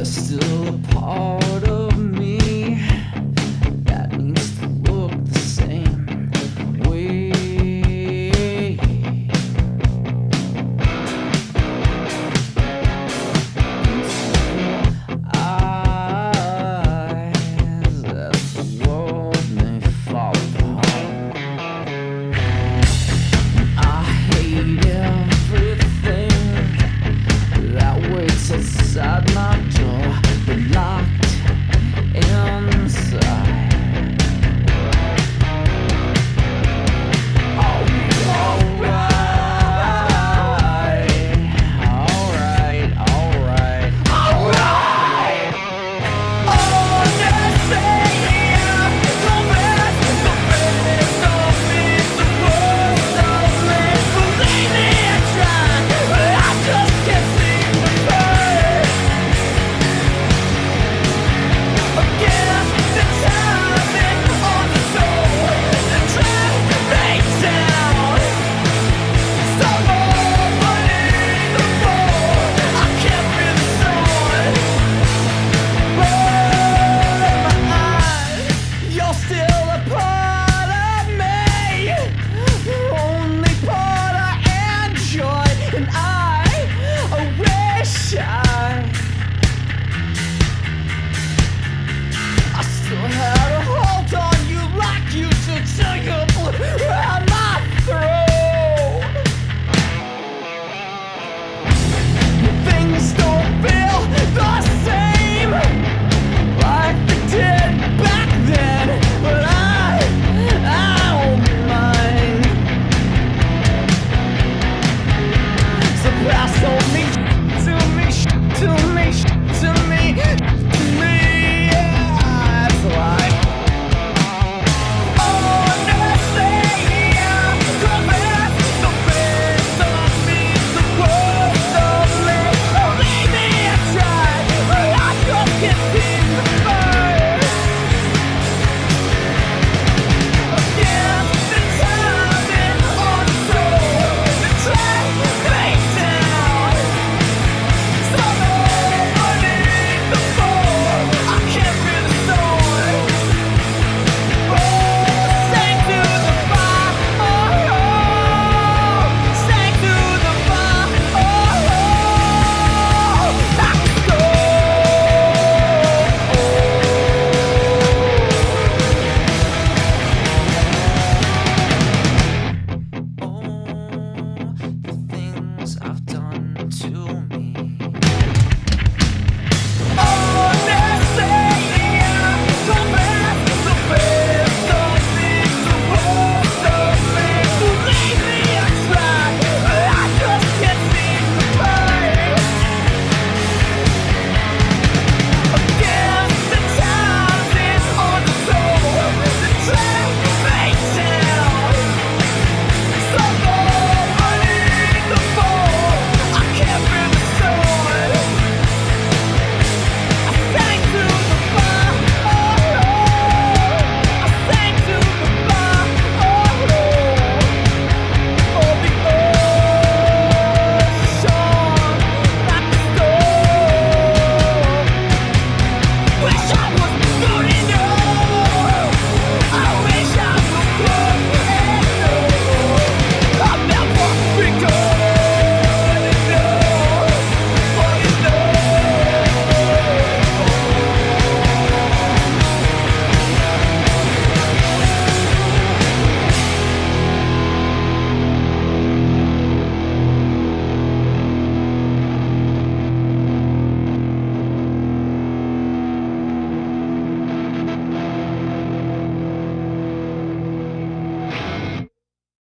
still a part of me that needs to look the same way. Eyes that the world may fall apart. I hate everything that waits outside my door, but locked inside. I'll be alright, alright, alright, alright. Honestly, the best of me, the worst of me. Believe me, I tried, but I just can't seem to fight against the timing on the soul that drags me down. Somewhere beneath the floor, I can't feel the sun. But my eyes, you're still a part of me, the only part I enjoyed, and I wish I still had a hold on you like you did till you blew out my throat. Things don't feel the same like they did back then, but I won't mind. So pass on me, to me, to me, to me, to me. Yeah, that's right. Honestly, I'm the best of me, the worst of me. Believe me, I tried, but I just can't seem to fight against the timing on the soul that drags me down. Somewhere beneath the floor, I can't feel the sun. Sang to the fire, sang to the fire, like a the things I've done to